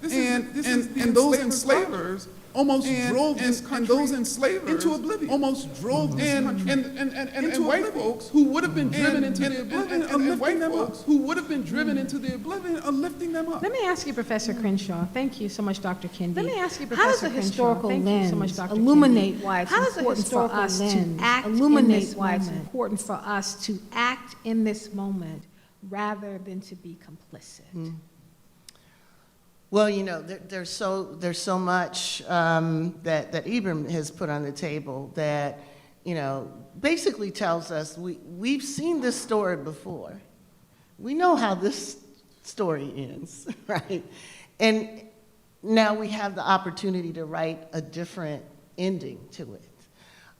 And those enslavers almost drove this country, and those enslavers into oblivion, almost drove this country and white folks who would have been driven into the oblivion, and white folks who would have been driven into the oblivion are lifting them up. Let me ask you, Professor Crenshaw. Thank you so much, Dr. Kendi. Let me ask you, How does Professor a Crenshaw, historical thank you so much, lens Dr. illuminate Kendi. why it's How does a important for historical us to lens act in illuminate this why it's moment? Important for us to act in this moment rather than to be complicit? Well, you know, there's so much that Ibram has put on the table that, you know, basically tells us we've seen this story before. We know how this story ends, right? And now we have the opportunity to write a different ending to it.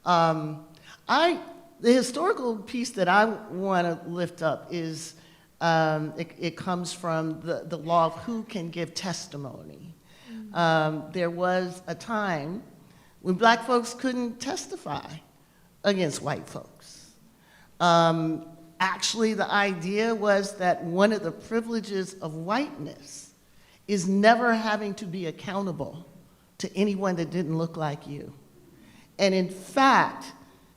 The historical piece that I want to lift up is it comes from the law of who can give testimony. There was a time when black folks couldn't testify against white folks. Actually, the idea was that one of the privileges of whiteness is never having to be accountable to anyone that didn't look like you. And in fact,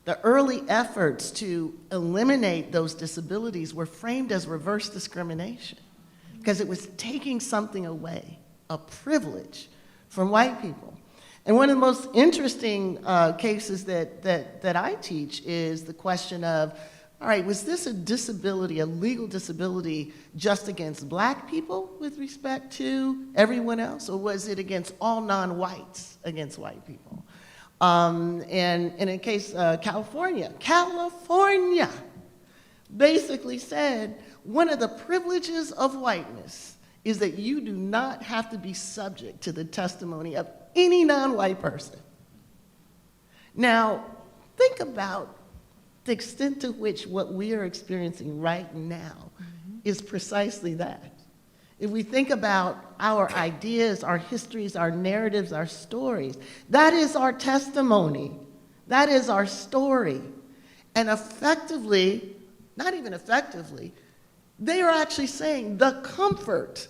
the early efforts to eliminate those disabilities were framed as reverse discrimination because it was taking something away, a privilege from white people. And one of the most interesting cases that I teach is the question of, all right, was this a disability, a legal disability, just against black people with respect to everyone else, or was it against all non-whites against white people? And in a case, California basically said, one of the privileges of whiteness is that you do not have to be subject to the testimony of any non-white person. Now, think about the extent to which what we are experiencing right now is precisely that. If we think about our ideas, our histories, our narratives, our stories, that is our testimony. That is our story. And effectively, not even effectively, they are actually saying the comfort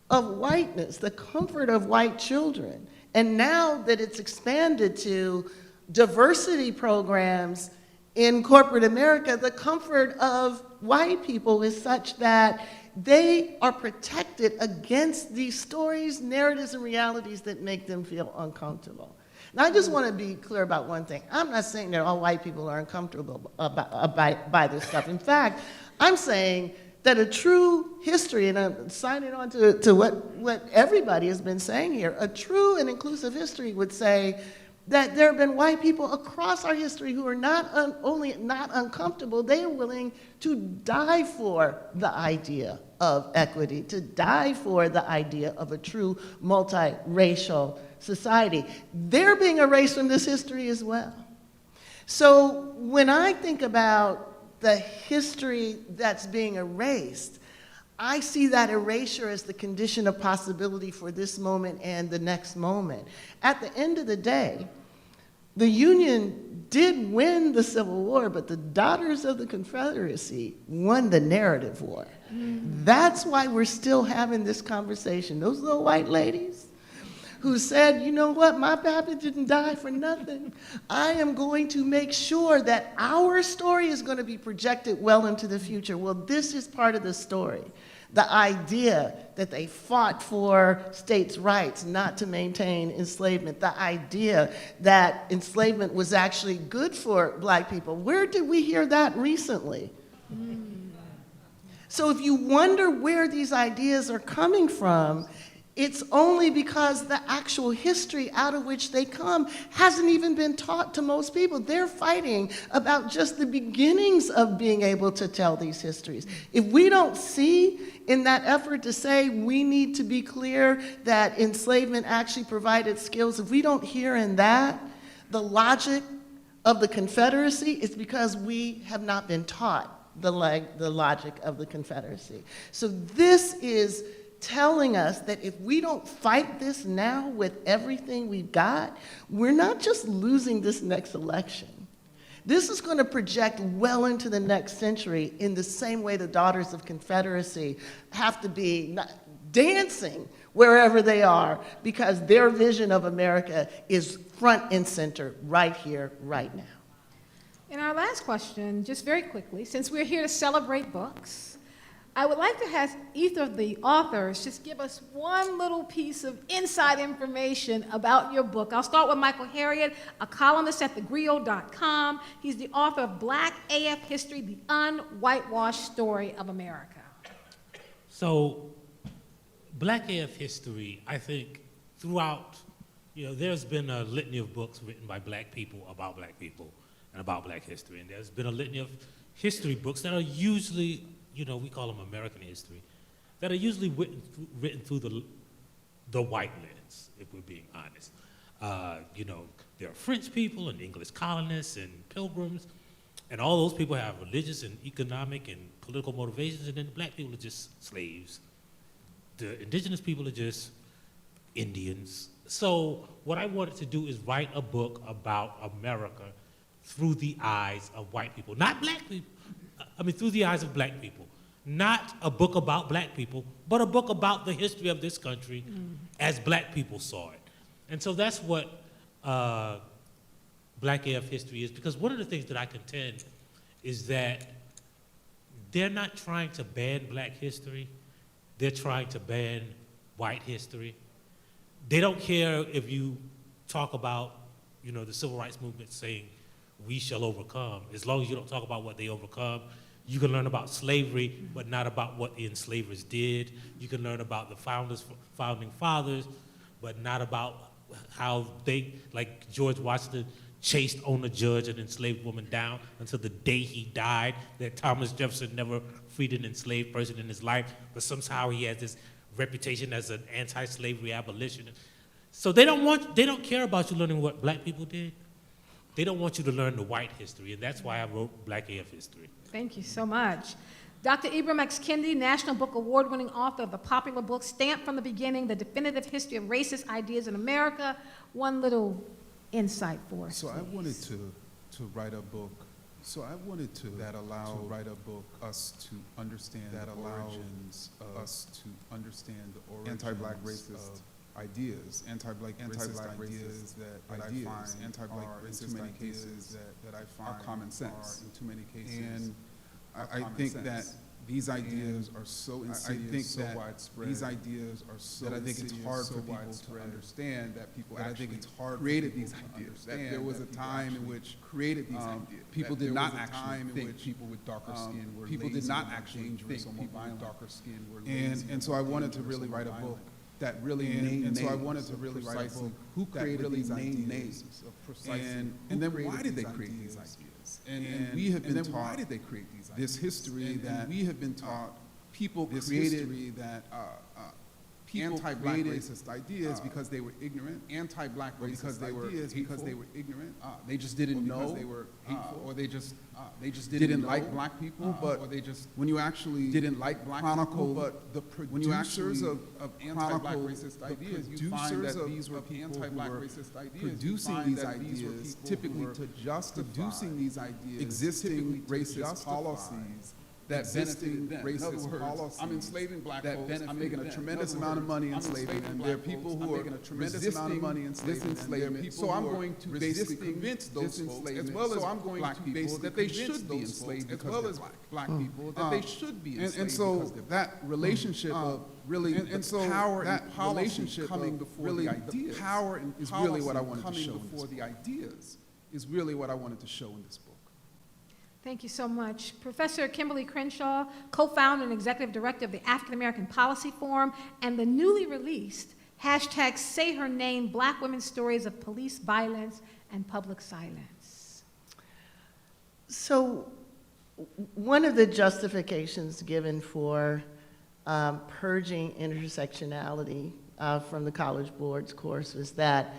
of whiteness, the comfort of white children. And now that it's expanded to diversity programs in corporate America, the comfort of white people is such that they are protected against these stories, narratives, and realities that make them feel uncomfortable. Now, I just want to be clear about one thing. I'm not saying that all white people are uncomfortable by this stuff. In fact, I'm saying that a true history, and I'm signing on to what everybody has been saying here, a true and inclusive history would say that there have been white people across our history who are not only not uncomfortable, they are willing to die for the idea of equity, to die for the idea of a true multiracial society. They're being erased from this history as well. So when I think about the history that's being erased, I see that erasure as the condition of possibility for this moment and the next moment. At the end of the day, the Union did win the Civil War, but the Daughters of the Confederacy won the narrative war. That's why we're still having this conversation. Those little white ladies who said, you know what, my pappy didn't die for nothing. I am going to make sure that our story is going to be projected well into the future. Well, this is part of the story. The idea that they fought for states' rights not to maintain enslavement, the idea that enslavement was actually good for black people. Where did we hear that recently? So if you wonder where these ideas are coming from, it's only because the actual history out of which they come hasn't even been taught to most people. They're fighting about just the beginnings of being able to tell these histories. If we don't see in that effort to say we need to be clear that enslavement actually provided skills, if we don't hear in that the logic of the Confederacy, it's because we have not been taught the logic of the Confederacy. So this is telling us that if we don't fight this now with everything we've got, we're not just losing this next election. This is going to project well into the next century in the same way the Daughters of Confederacy have to be dancing wherever they are, because their vision of America is front and center right here, right now. And our last question, just very quickly, since we're here to celebrate books, I would like to have either of the authors just give us one little piece of inside information about your book. I'll start with Michael Harriot, a columnist at thegrio.com. He's the author of Black AF History, the Unwhitewashed Story of America. So, Black AF history, I think, throughout, there's been a litany of books written by black people and about black history. And there's been a litany of history books that are usually, we call them American history, that are usually written through the white lens, if we're being honest. There are French people and English colonists and pilgrims, and all those people have religious and economic and political motivations, and then the black people are just slaves. The indigenous people are just Indians. So what I wanted to do is write a book about America through the eyes of white people, not black people. Through the eyes of black people. Not a book about black people, but a book about the history of this country as black people saw it. And so that's what Black AF history is, because one of the things that I contend is that they're not trying to ban black history, they're trying to ban white history. They don't care if you talk about, the civil rights movement saying, we shall overcome. As long as you don't talk about what they overcome, you can learn about slavery, but not about what the enslavers did. You can learn about the founding fathers, but not about how they, like George Washington, chased on a judge and enslaved woman down until the day he died, that Thomas Jefferson never freed an enslaved person in his life, but somehow he has this reputation as an anti-slavery abolitionist. So they don't care about you learning what black people did. They don't want you to learn the white history, and that's why I wrote Black AF History. Thank you so much. Dr. Ibram X. Kendi, National Book Award-winning author of the popular book, Stamped from the Beginning, The Definitive History of Racist Ideas in America. One little insight for us, So please. I wanted to write a book. That allowed us to understand anti-black racist ideas, anti-black racist ideas that I find anti-black racist in too many cases that I find are common sense in too many cases. And I think that these ideas are so insidious, so widespread. These ideas are so that I think it's hard for people to understand that people actually created these ideas. That there was a time in which people did not actually think people with darker skin were lazy. People did not actually think people with darker skin were lazy. And so I wanted to really write a book that really named names. So I wanted to really write a book who created these names of precisely. And then why did they create these ideas? And we have been taught this history that we have been taught people created that anti-black racist ideas because they were ignorant, anti-black racist ideas because they were ignorant. They just didn't know, they were hateful, or they just didn't like black people. But or they just when you actually didn't like black people, but the producers of anti-black racist ideas, you find that these were people who were producing these ideas, typically to justify producing these ideas, existing racist policies. That benefiting racist policies. I'm enslaving black folks. I'm making a tremendous amount of money enslaving them. There are people who are resisting this enslavement. So I'm going to basically convince those folks, as well as black people, that they should be enslaved, as well as black people, that they should be enslaved. And so that relationship of really the power and relationship coming before the ideas, the power is really what I wanted to show before the ideas is really what I wanted to show in this book. Thank you so much. Professor Kimberlé Crenshaw, co-founder and executive director of the African American Policy Forum and the newly released #SayHerName, Black Women's Stories of Police Violence and Public Silence. So one of the justifications given for purging intersectionality from the College Board's course was that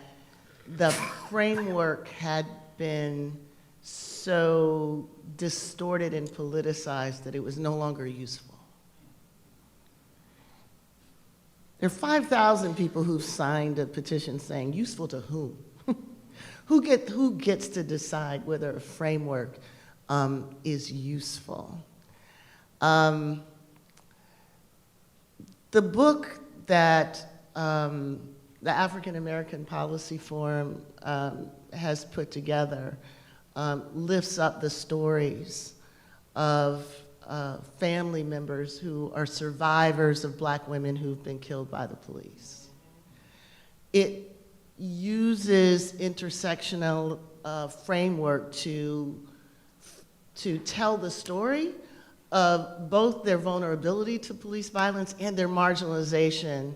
the framework had been so distorted and politicized that it was no longer useful. There are 5,000 people who've signed a petition saying, useful to whom? Who gets to decide whether a framework is useful? The book that the African American Policy Forum has put together lifts up the stories of family members who are survivors of Black women who've been killed by the police. It uses intersectional framework to tell the story of both their vulnerability to police violence and their marginalization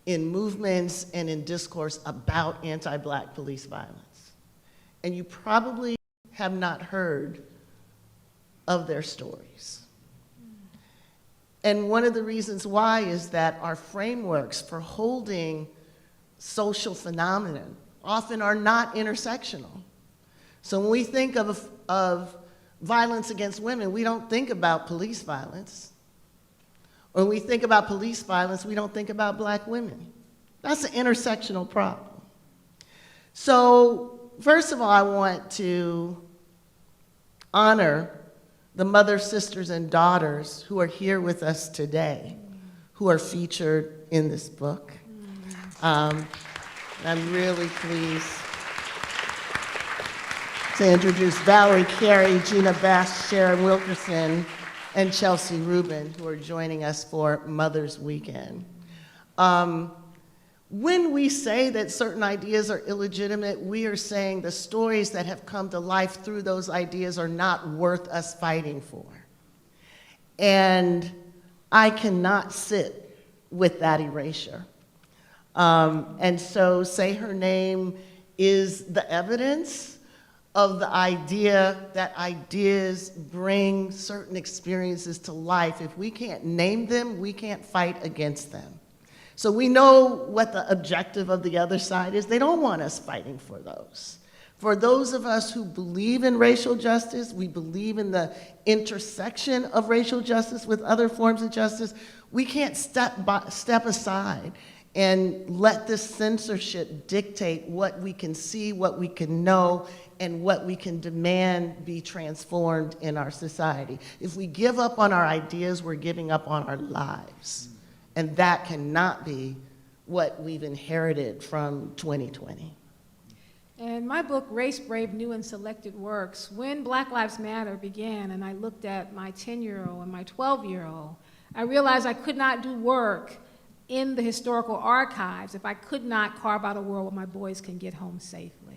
in movements and in discourse about anti-Black police violence. And you probably have not heard of their stories. And one of the reasons why is that our frameworks for holding social phenomena often are not intersectional. So when we think of violence against women, we don't think about police violence. When we think about police violence, we don't think about Black women. That's an intersectional problem. So first of all, I want to honor the mothers, sisters, and daughters who are here with us today, who are featured in this book. I'm really pleased to introduce Valerie Carey, Gina Bass, Sharon Wilkerson, and Chelsea Rubin, who are joining us for Mother's Weekend. When we say that certain ideas are illegitimate, we are saying the stories that have come to life through those ideas are not worth us fighting for. And I cannot sit with that erasure. And so Say Her Name is the evidence of the idea that ideas bring certain experiences to life. If we can't name them, we can't fight against them. So we know what the objective of the other side is. They don't want us fighting for those. For those of us who believe in racial justice, we believe in the intersection of racial justice with other forms of justice, we can't step aside and let this censorship dictate what we can see, what we can know, and what we can demand be transformed in our society. If we give up on our ideas, we're giving up on our lives. And that cannot be what we've inherited from 2020. And my book, Race, Brave, New and Selected Works, when Black Lives Matter began and I looked at my 10-year-old and my 12-year-old, I realized I could not do work in the historical archives if I could not carve out a world where my boys can get home safely.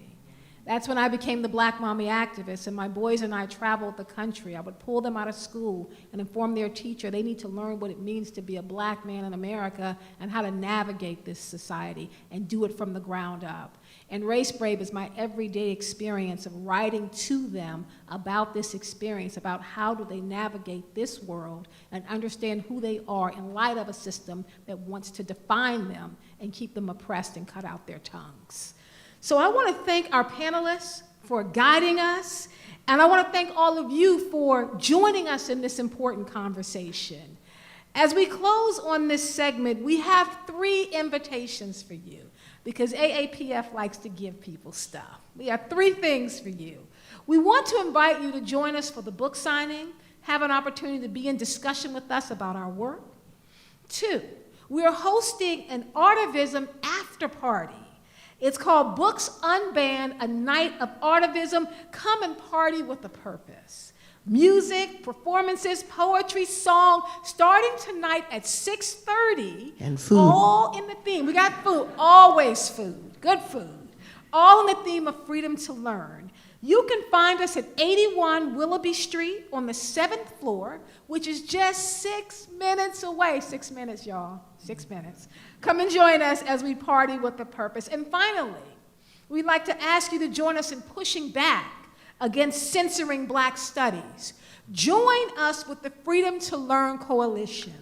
That's when I became the Black Mommy activist, and my boys and I traveled the country. I would pull them out of school and inform their teacher they need to learn what it means to be a Black man in America and how to navigate this society and do it from the ground up. And Race Brave is my everyday experience of writing to them about this experience, about how do they navigate this world and understand who they are in light of a system that wants to define them and keep them oppressed and cut out their tongues. So I want to thank our panelists for guiding us, and I want to thank all of you for joining us in this important conversation. As we close on this segment, we have 3 invitations for you, because AAPF likes to give people stuff. We have 3 things for you. We want to invite you to join us for the book signing, have an opportunity to be in discussion with us about our work. 2, we are hosting an Artivism after party. It's called Books Unbanned, a night of artivism. Come and party with a purpose. Music, performances, poetry, song, starting tonight at 6:30. And food. All in the theme. We got food, always food, good food. All in the theme of freedom to learn. You can find us at 81 Willoughby Street on the 7th floor, which is just 6 minutes away. 6 minutes, y'all, 6 minutes. Come and join us as we party with a purpose. And finally, we'd like to ask you to join us in pushing back against censoring Black studies. Join us with the Freedom to Learn Coalition.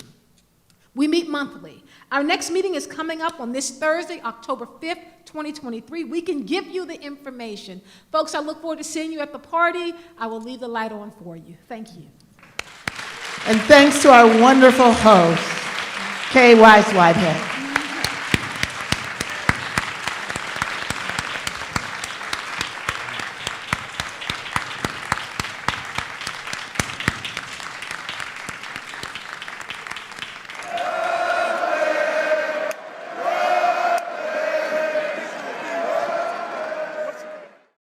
We meet monthly. Our next meeting is coming up on this Thursday, October 5th, 2023. We can give you the information. Folks, I look forward to seeing you at the party. I will leave the light on for you. Thank you. And thanks to our wonderful host, Kaye Wise Whitehead.